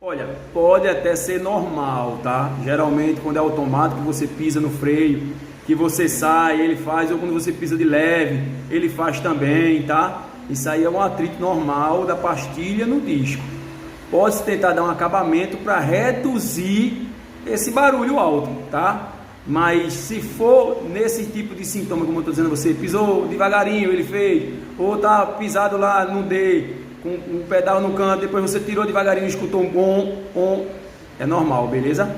Olha, pode até ser normal, tá? Geralmente quando é automático, você pisa no freio, que você sai, ele faz, ou quando você pisa de leve, ele faz também, tá? Isso aí é um atrito normal da pastilha no disco. Pode-se tentar dar um acabamento para reduzir esse barulho alto, tá? Mas se for nesse tipo de sintoma, como eu estou dizendo, você pisou devagarinho, ele fez, ou tá pisado lá no D, com um pedal no canto, depois você tirou devagarinho e escutou um bom, é normal, beleza?